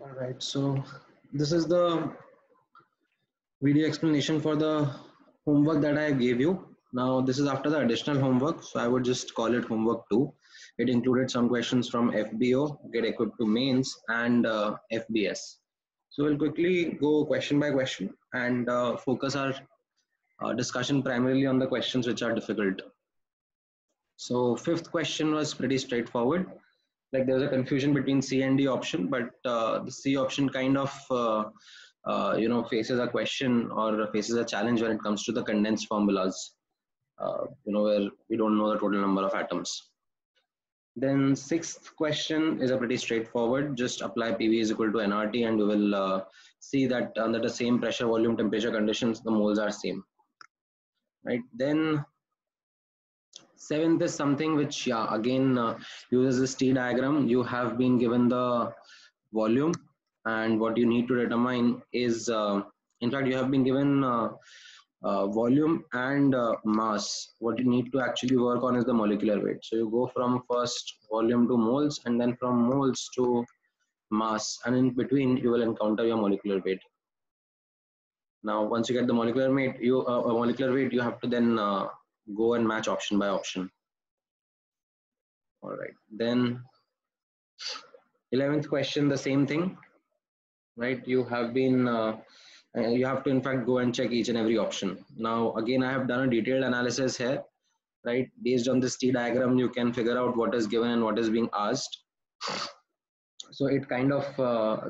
All right, so this is the video explanation for the homework that I gave you. Now, this is after the additional homework, so I would just call it homework 2. It included some questions from FBO, Get Equipped to Mains, and FBS. So we'll quickly go question by question and focus our discussion primarily on the questions which are difficult. So fifth question was pretty straightforward. Like there was a confusion between C and D option, but the C option kind of faces a question or faces a challenge when it comes to the condensed formulas. Where we don't know the total number of atoms. Then sixth question is a pretty straightforward. Just apply PV is equal to nRT, and you will see that under the same pressure, volume, temperature conditions, the moles are same. Right. Then seventh is something which, again uses this T diagram. You have been given the volume, and what you need to determine is, in fact, you have been given volume and mass. What you need to actually work on is the molecular weight. So you go from first volume to moles, and then from moles to mass, and in between you will encounter your molecular weight. Now, once you get the molecular weight, you have to then go and match option by option. All right. Then 11th question, the same thing, right? You have been you have to in fact go and check each and every option. Now again, I have done a detailed analysis here, right? Based on this T diagram, you can figure out what is given and what is being asked. So it kind of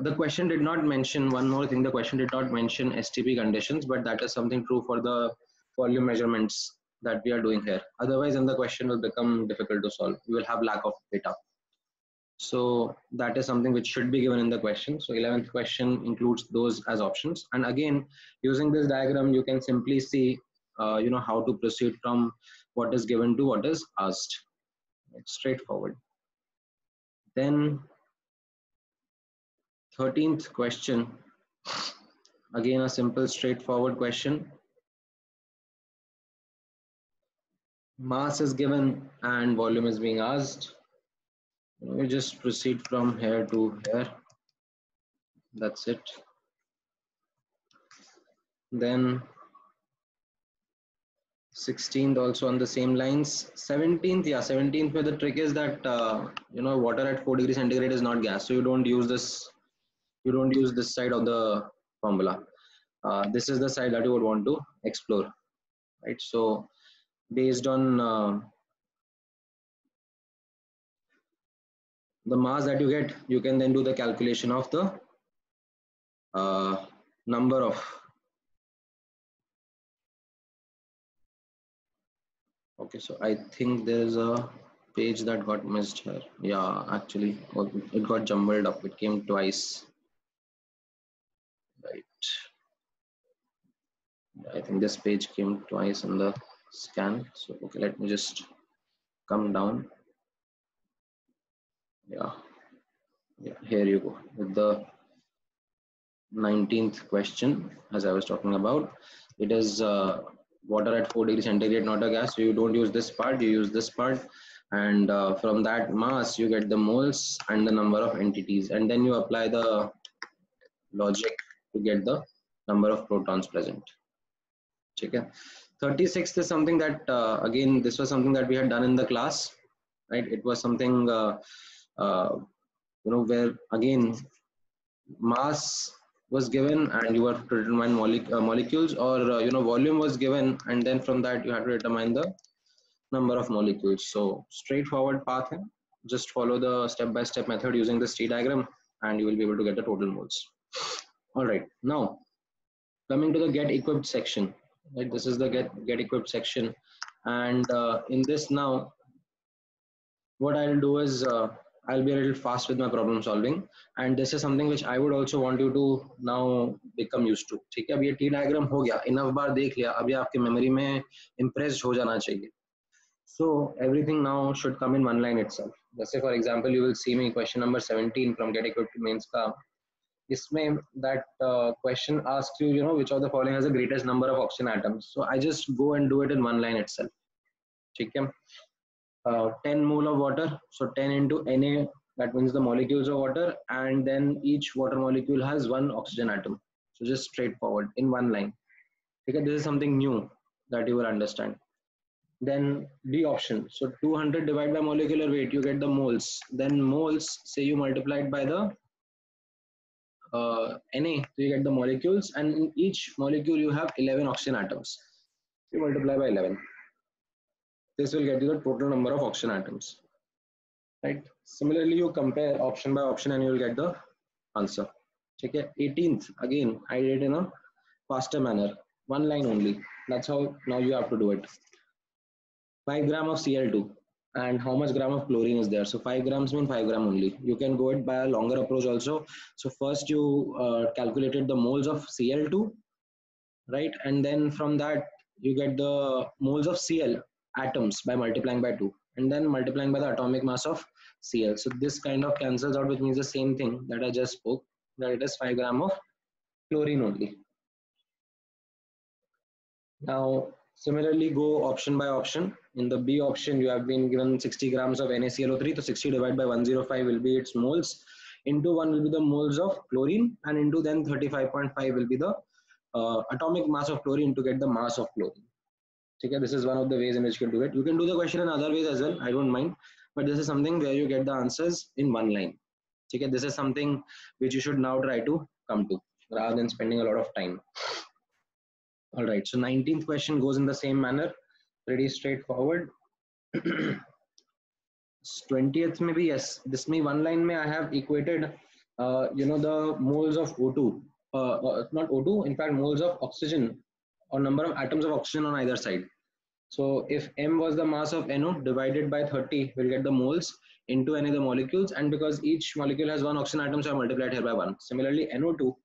the question did not mention one more thing. The question did not mention STP conditions, but that is something true for the volume measurements that we are doing here. Otherwise, then the question will become difficult to solve. You will have lack of data. So that is something which should be given in the question. So 11th question includes those as options. And again, using this diagram, you can simply see, how to proceed from what is given to what is asked. It's straightforward. Then 13th question, again a simple straightforward question. Mass is given and volume is being asked. We just proceed from here to here. That's it. Then 16th also on the same lines. 17th, yeah, 17th where the trick is that water at 4 degrees centigrade is not gas, so you don't use this. You don't use this side of the formula. This is the side that you would want to explore, right? So based on the mass that you get, you can then do the calculation of the number of. Okay, so I think there's a page that got missed here. Yeah, actually, it got jumbled up. It came twice. Right. I think this page came twice in the scan. So, okay, let me just come down. Yeah, here you go with the 19th question, as I was talking about. It is water at 4 degrees centigrade, not a gas. So you don't use this part, you use this part. And from that mass, you get the moles and the number of entities. And then you apply the logic to get the number of protons present. Okay. 36th is something that, again, this was something that we had done in the class, right? It was something, where again, mass was given and you have to determine molecules, or volume was given, and then from that you have to determine the number of molecules. So straightforward path, just follow the step-by-step method using this T diagram and you will be able to get the total moles. All right, now coming to the get equipped section, right? This is the get equipped section, and in this now what I'll do is I'll be a little fast with my problem solving, and this is something which I would also want you to now become used to. ठीक है, अब ये T diagram हो गया, enough बार देख लिया, अब ये आपके memory में impressed हो जाना चाहिए. So everything now should come in one line itself. Let's say for example, you will see me question number 17 from Get Equipped to Mains का. इसमें that question asks you, which of the following has the greatest number of oxygen atoms. So I just go and do it in one line itself. ठीक है. 10 mole of water, so 10 into Na That means the molecules of water, and then each water molecule has one oxygen atom. So just straightforward in one line. Okay, this is something new that you will understand. Then D option. So 200 divided by molecular weight, you get the moles. Then moles, say you multiply it by the Na, so you get the molecules, and in each molecule you have 11 oxygen atoms. You multiply by 11. This will get you the total number of oxygen atoms. Right. Similarly, you compare option by option and you will get the answer. Okay. 18th, again, I did it in a faster manner. One line only. That's how now you have to do it. 5 gram of Cl2 and how much gram of chlorine is there. So 5 grams mean 5 gram only. You can go it by a longer approach also. So first you calculated the moles of Cl2, right? And then from that you get the moles of Cl atoms by multiplying by 2 and then multiplying by the atomic mass of Cl. So this kind of cancels out, which means the same thing that I just spoke, that it is 5 gram of chlorine only. Now similarly go option by option. In the B option you have been given 60 grams of NaClO3, so 60 divided by 105 will be its moles, into 1 will be the moles of chlorine, and into then 35.5 will be the atomic mass of chlorine to get the mass of chlorine. Okay, this is one of the ways in which you can do it. You can do the question in other ways as well, I don't mind, but this is something where you get the answers in one line. Okay, this is something which you should now try to come to rather than spending a lot of time. All right, so 19th question goes in the same manner, pretty straightforward. 20th maybe, yes, this me one line may I have equated the moles of O2, not O2, in fact moles of oxygen or number of atoms of oxygen on either side. So if M was the mass of NO divided by 30, we'll get the moles into Na the molecules, and because each molecule has one oxygen atom, so I multiplied here by 1. Similarly, NO2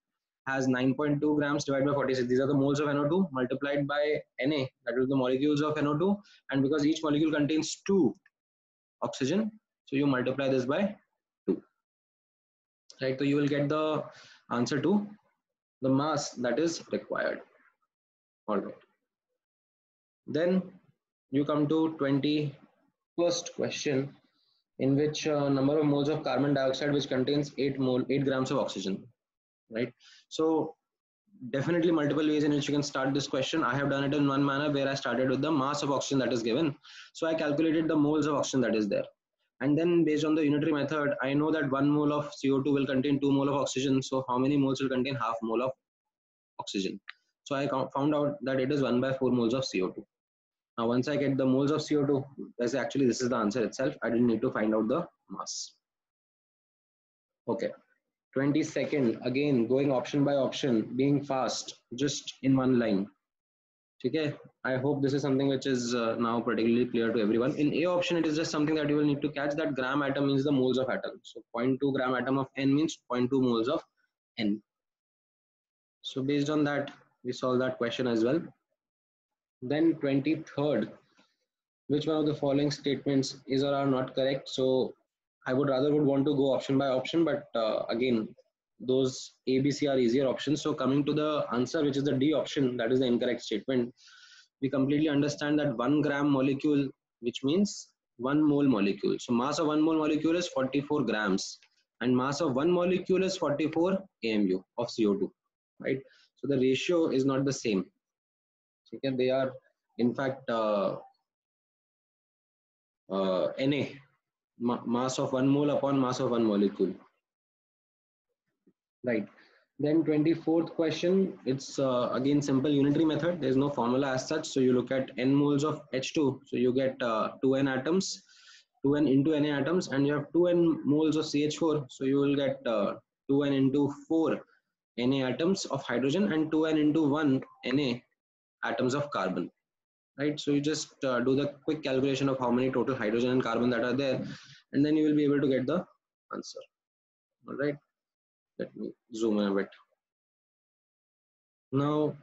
has 9.2 grams divided by 46. These are the moles of NO2 multiplied by Na, that is the molecules of NO2, and because each molecule contains 2 oxygen, so you multiply this by 2. Right, so you will get the answer to the mass that is required. All right. Then you come to 21st question, in which number of moles of carbon dioxide which contains 8 grams of oxygen, right? So definitely multiple ways in which you can start this question. I have done it in one manner where I started with the mass of oxygen that is given. So I calculated the moles of oxygen that is there. And then based on the unitary method, I know that 1 mole of CO2 will contain 2 mole of oxygen. So how many moles will contain half mole of oxygen? So I found out that it is 1 by 4 moles of CO2. Now, once I get the moles of CO2, this is the answer itself. I didn't need to find out the mass. Okay. 22nd, again, going option by option, being fast, just in one line. Okay. I hope this is something which is now particularly clear to everyone. In A option, it is just something that you will need to catch, that gram atom means the moles of atom. So 0.2 gram atom of N means 0.2 moles of N. So based on that, we solve that question as well. Then 23rd, which one of the following statements is or are not correct? So I would want to go option by option, but again, those A, B, C are easier options. So coming to the answer, which is the D option, that is the incorrect statement. We completely understand that 1 gram molecule, which means 1 mole molecule. So mass of 1 mole molecule is 44 grams, and mass of 1 molecule is 44 AMU of CO2, right? So the ratio is not the same. Okay, they are in fact Na, mass of 1 mole upon mass of 1 molecule, right? Then 24th question, it's again simple unitary method. There is no formula as such. So you look at N moles of H2, so you get 2N atoms, 2N into Na atoms, and you have 2N moles of CH4, so you will get 2N into 4 Na atoms of hydrogen and 2N into 1 Na atoms of carbon. Right, so you just do the quick calculation of how many total hydrogen and carbon that are there, and then you will be able to get the answer. All right, let me zoom in a bit. Now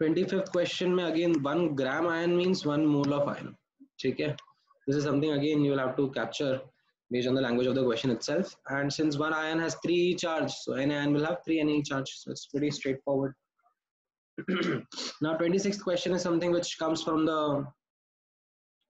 25th question mein again 1 gram iron means 1 mole of iron. Okay, this is something again you will have to capture based on the language of the question itself, and since one iron has 3 charge, so an iron will have 3 Na charge, so it's pretty straightforward. Now 26th question is something which comes from the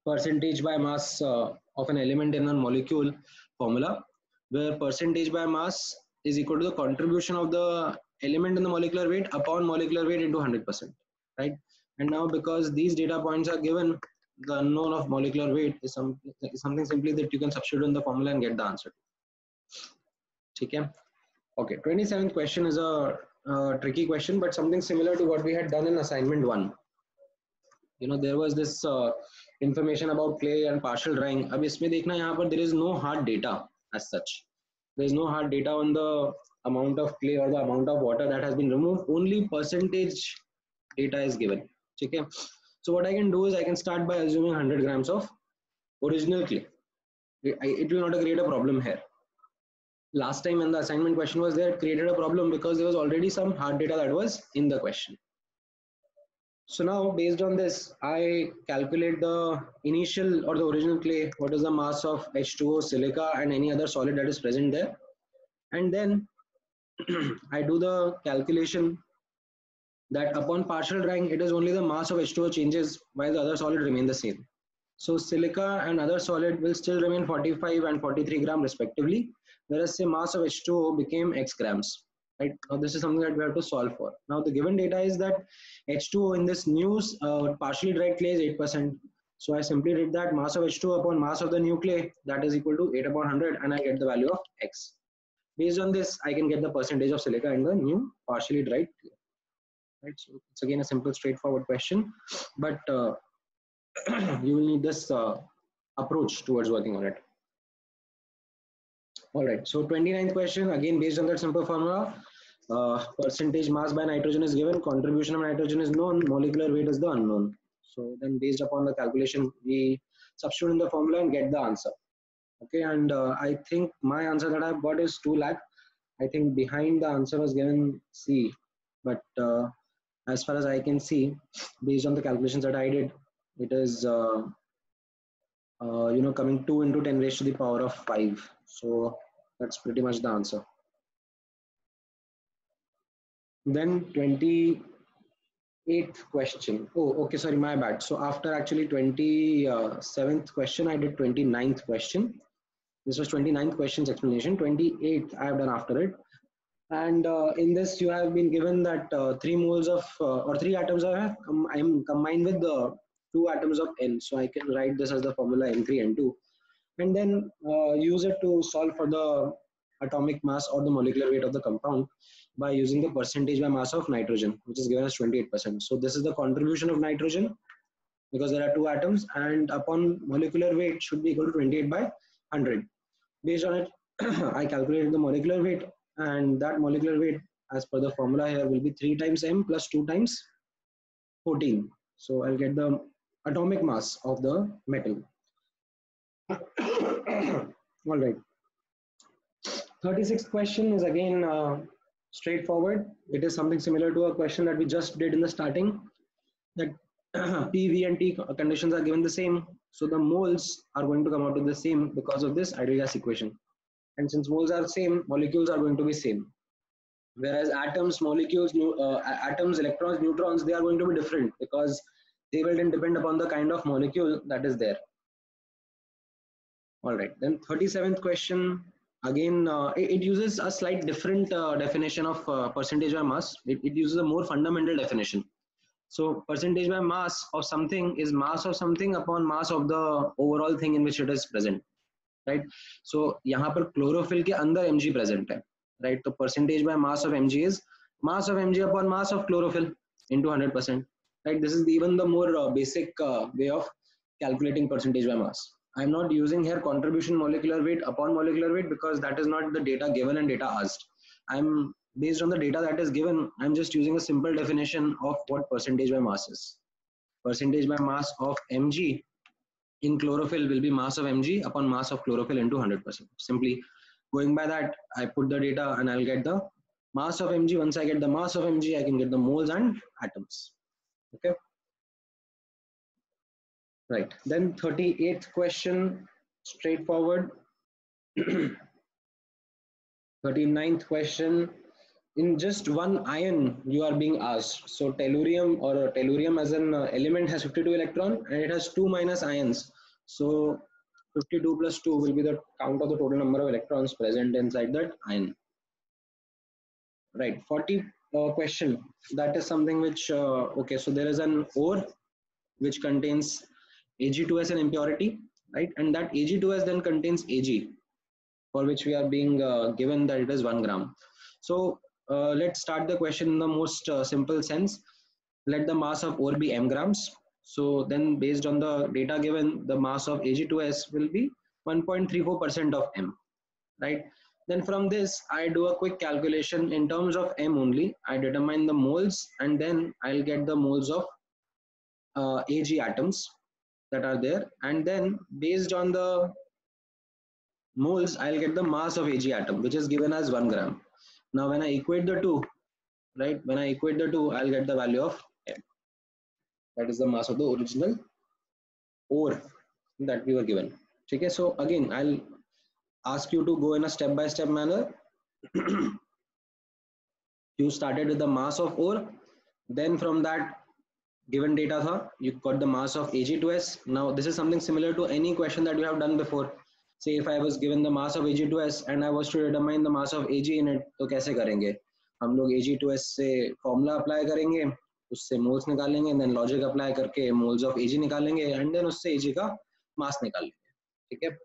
percentage by mass of an element in a molecule formula. where percentage by mass is equal to the contribution of the element in the molecular weight upon molecular weight into 100%, right? And now because these data points are given, the unknown of molecular weight is something simply that you can substitute in the formula and get the answer. Okay. Okay. 27th question is a tricky question, but something similar to what we had done in assignment 1. You know, there was this information about clay and partial drying. अब इसमें देखना यहाँ पर there is no hard data as such. There is no hard data on the amount of clay or the amount of water that has been removed. Only percentage data is given. Okay. So what I can do is I can start by assuming 100 grams of original clay. It will not create a problem here. Last time when the assignment question was there, it created a problem because there was already some hard data that was in the question. So now based on this, I calculate the initial or the original clay, what is the mass of H2O, silica and any other solid that is present there. And then I do the calculation that upon partial drying, it is only the mass of H2O changes while the other solid remain the same. So silica and other solid will still remain 45 and 43 gram respectively, whereas say mass of H2O became X grams. Right now, this is something that we have to solve for. Now, the given data is that H2O in this new partially dried clay is 8%. So I simply did that mass of H2O upon mass of the new clay, that is equal to 8 upon 100, and I get the value of X. Based on this, I can get the percentage of silica in the new partially dried clay. Right. So it's again a simple, straightforward question, but you will need this approach towards working on it. All right, so 29th question, again based on that simple formula, percentage mass by nitrogen is given, contribution of nitrogen is known, molecular weight is the unknown. So then based upon the calculation, we substitute in the formula and get the answer. Okay, and I think my answer that I've got is 2 lakh. I think behind the answer was given C, but as far as I can see, based on the calculations that I did, it is you know, coming 2 into 10 raised to the power of 5. So that's pretty much the answer. Then 28th question. Oh, okay, sorry, my bad. So after actually 27th question, I did 29th question. This was 29th question's explanation. 28th I have done after it. And in this, you have been given that 3 moles of or 3 atoms I am combined with the 2 atoms of N. So I can write this as the formula N3N2, and then use it to solve for the atomic mass or the molecular weight of the compound by using the percentage by mass of nitrogen, which is given as 28%. So this is the contribution of nitrogen because there are 2 atoms, and upon molecular weight should be equal to 28 by 100. Based on it, I calculated the molecular weight, and that molecular weight as per the formula here will be 3 times M plus 2 times 14. So I'll get the atomic mass of the metal. All right. 36th question is again straightforward. It is something similar to a question that we just did in the starting, that P, V and T conditions are given the same. So the moles are going to come out to the same because of this ideal gas equation. And since moles are same, molecules are going to be same. Whereas atoms, molecules, atoms, electrons, neutrons, they are going to be different because they will then depend upon the kind of molecule that is there. All right, then 37th question, again, it uses a slight different definition of percentage by mass. It uses a more fundamental definition. So percentage by mass of something is mass of something upon mass of the overall thing in which it is present, right? So यहाँ पर chlorophyll के अंदर Mg present है, right? तो percentage by mass of Mg is mass of Mg upon mass of chlorophyll into 100%, right? This is even the more basic way of calculating percentage by mass. I'm not using here contribution molecular weight upon molecular weight because that is not the data given and data asked. I'm based on the data that is given, I'm just using a simple definition of what percentage by mass is. Percentage by mass of Mg in chlorophyll will be mass of Mg upon mass of chlorophyll into 100%. Simply going by that, I put the data and I'll get the mass of Mg. Once I get the mass of Mg, I can get the moles and atoms. Okay. Right. Then 38th question, straightforward. 39th question, in just one ion you are being asked. So tellurium, or tellurium as an element, has 52 electron and it has 2 minus ions. So 52 plus 2 will be the count of the total number of electrons present inside that ion. Right, 40 question. That is something which, okay, so there is an ore which contains Ag2S and impurity, right? And that Ag2S then contains Ag, for which we are being given that it is 1 gram. So let's start the question in the most simple sense. Let the mass of ore be m grams. So then based on the data given, the mass of Ag2S will be 1.34% of m, right? Then from this, I do a quick calculation in terms of m only. I determine the moles and then I'll get the moles of Ag atoms that are there. And then based on the moles, I'll get the mass of Ag atom, which is given as 1 gram. Now when I equate the two, right, when I equate the two, I'll get the value of m. That is the mass of the original ore that we were given. Okay, so again, I'll ask you to go in a step-by-step manner. You started with the mass of ore, then from that given data tha, you got the mass of Ag2S. Now this is something similar to any question that you have done before. Say if I was given the mass of Ag2S and I was to determine the mass of Ag in it, तो कैसे करेंगे? हम लोग Ag2S से formula apply करेंगे, उससे moles निकालेंगे, then logic apply करके मोल्स ऑफ Ag निकालेंगे, एंड देन उससे Ag का मास निकालेंगे. ठीक है?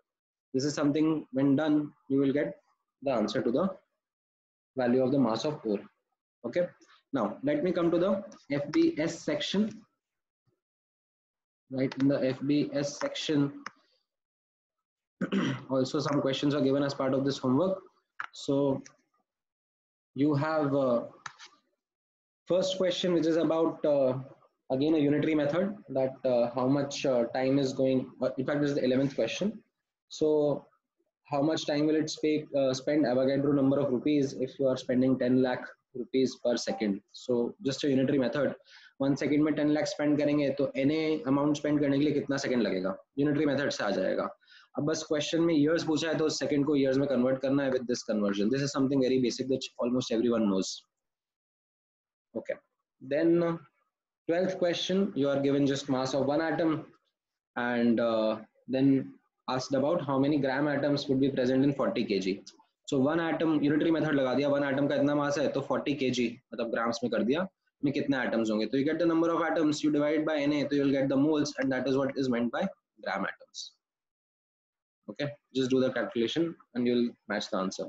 This is something when done, you will get the answer to the value of the mass of ore. Okay. Now let me come to the FBS section. Right, in the FBS section, also some questions are given as part of this homework. So you have first question, which is about again a unitary method, that how much time is going. In fact, this is the 11th question. So how much time will it spend Avogadro number of rupees if you are spending 10 lakh rupees per second? So just a unitary method. 1 second में 10 lakh spend करेंगे तो NA amount spend करने के लिए कितना second लगेगा? Unitary method से आ जाएगा. अब बस क्वेश्चन में ईयर्स पूछा है तो सेकंड को ईयर्स में कन्वर्ट करना है with this conversion. This is something very basic which almost everyone knows. Okay, then 12th question, you are given just mass of one atom and then asked about how many gram atoms would be present in 40 kg. So one atom, unitary method लगा दिया, one atom का इतना मास है तो 40 kg मतलब grams में कर दिया, में कितने atoms होंगे, तो you get the number of atoms, you divide by Na, तो you'll get the moles, and that is what is meant by gram atoms. Okay, just do the calculation and you'll match the answer.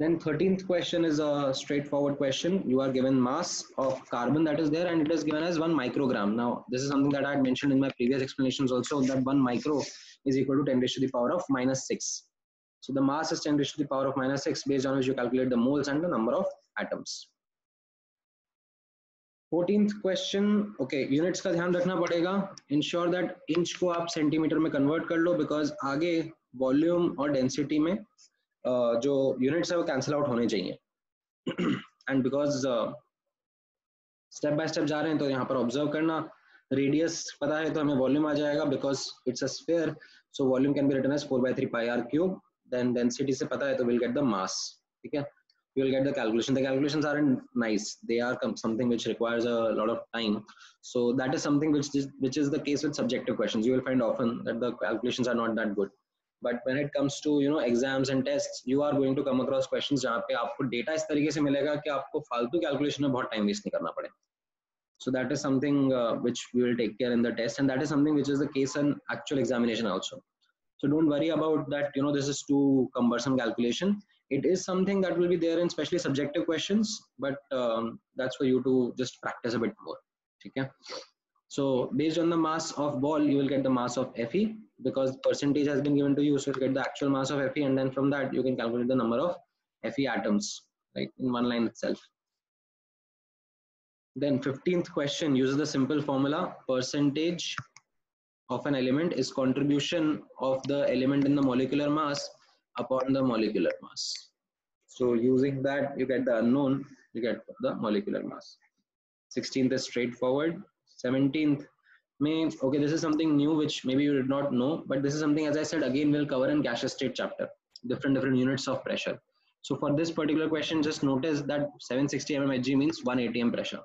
Then 13th question is a straightforward question. You are given mass of carbon that is there and it is given as 1 microgram. Now this is something that I had mentioned in my previous explanations also, that 1 micro is equal to 10 raised to the power of -6. So the mass is 10 raised to the power of -6, based on which you calculate the moles and the number of atoms. 14th question, okay, units का ध्यान रखना पड़ेगा. Ensure that inch को आप centimetre में convert कर लो, because आगे volume और डेंसिटी में जो यूनिट्स है वो कैंसिल आउट होने चाहिए. And because step by step जा रहे हैं तो यहाँ पर ऑब्जर्व करना, रेडियस पता है तो हमें वॉल्यूम आ जाएगा because it's a sphere, so volume can be written as 4/3 pi r cube. Then density से पता है तो विल गेट द मास. ठीक है, you will get the calculation. The calculations aren't nice, they are something which requires a lot of time, so that is something which is the case with subjective questions. You will find often that the calculations are not that good, but when it comes to exams and tests, you are going to come across questions जहाँ पे आपको data इस तरीके से मिलेगा कि आपको फालतू calculation में बहुत time waste नहीं करना पड़े. So that is something which we will take care in the test, and that is something which is the case in actual examination also. So don't worry about that, this is too cumbersome calculation. It is something that will be there in especially subjective questions, but that's for you to just practice a bit more. Okay? So based on the mass of ball, you will get the mass of Fe, because percentage has been given to you, so you get the actual mass of Fe, and then from that you can calculate the number of Fe atoms, right, in one line itself. Then 15th question uses the simple formula: percentage of an element is contribution of the element in the molecular mass upon the molecular mass. So using that, you get the unknown, you get the molecular mass. 16th is straightforward. 17th may, okay, this is something new which maybe you did not know, but this is something, as I said, again we'll cover in gaseous state chapter, different units of pressure. So for this particular question, just notice that 760 mmHg means 1 atm pressure.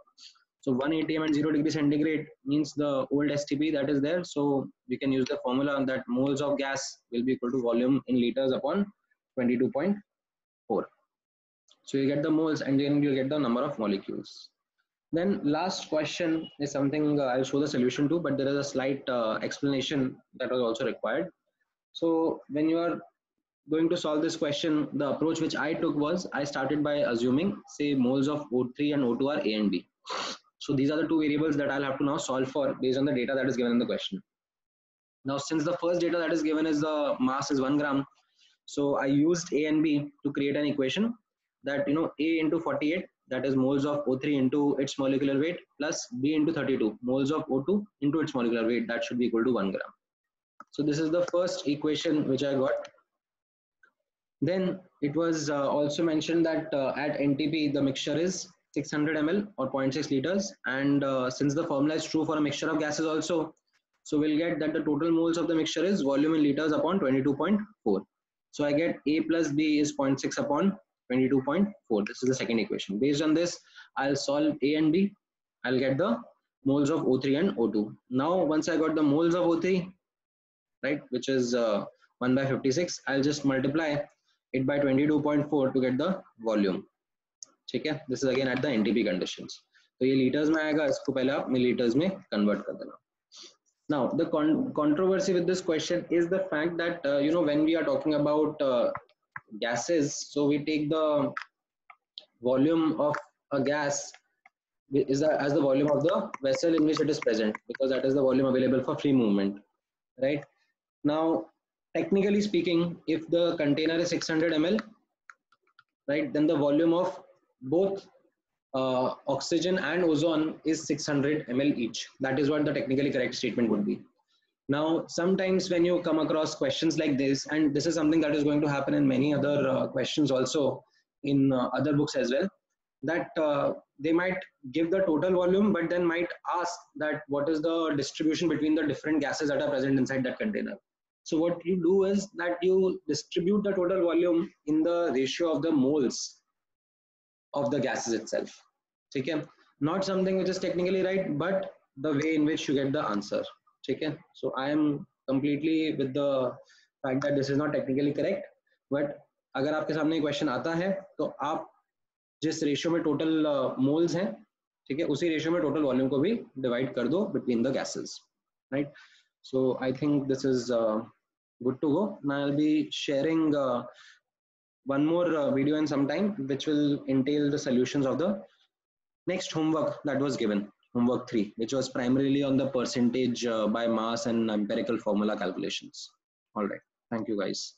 So 1 atm and 0 degree centigrade means the old STP that is there. So we can use the formula that moles of gas will be equal to volume in liters upon 22.4. So you get the moles and then you get the number of molecules. Then last question is something I'll show the solution to, but there is a slight explanation that was also required. So when you are going to solve this question, the approach which I took was I started by assuming, say, moles of O3 and O2 are A and B. So these are the two variables that I'll have to now solve for based on the data that is given in the question. Now, since the first data that is given is the mass is 1 gram, so I used A and B to create an equation that, A into 48, that is moles of O3 into its molecular weight, plus B into 32, moles of O2 into its molecular weight, that should be equal to 1 gram. So this is the first equation which I got. Then it was also mentioned that at NTP the mixture is 600 ml or 0.6 liters, and since the formula is true for a mixture of gases also, so we'll get that the total moles of the mixture is volume in liters upon 22.4. So I get A plus B is 0.6 upon 22.4. This is the second equation. Based on this, I'll solve A and B. I'll get the moles of O3 and O2. Now once I got the moles of O3, right, which is 1 by 56, I'll just multiply it by 22.4 to get the volume. ठीक है, this is again at the NTP conditions. तो ये liters में आएगा, इसको पहले आप milliliters में convert कर देना. Now the controversy with this question is the fact that when we are talking about gases, so we take the volume of a gas as the volume of the vessel in which it is present, because that is the volume available for free movement, right? Now technically speaking, if the container is 600 ml, right, then the volume of both oxygen and ozone is 600 ml each. That is what the technically correct statement would be. Now sometimes when you come across questions like this, and this is something that is going to happen in many other questions also in other books as well, that they might give the total volume but then might ask that what is the distribution between the different gases that are present inside that container. So what you do is that you distribute the total volume in the ratio of the moles of the gases itself. Okay? Not something which is technically right, but the way in which you get the answer. Okay? So I am completely with the fact that this is not technically correct, but अगर आपके सामने question आता है तो आप जिस ratio में total moles हैं, ठीक है, उसी रेशियो में टोटल वॉल्यूम को भी डिवाइड कर दो between the gases, right? So I think this is good to go. Now I'll be sharing one more video in some time which will entail the solutions of the next homework that was given, homework 3, which was primarily on the percentage by mass and empirical formula calculations. All right, thank you guys.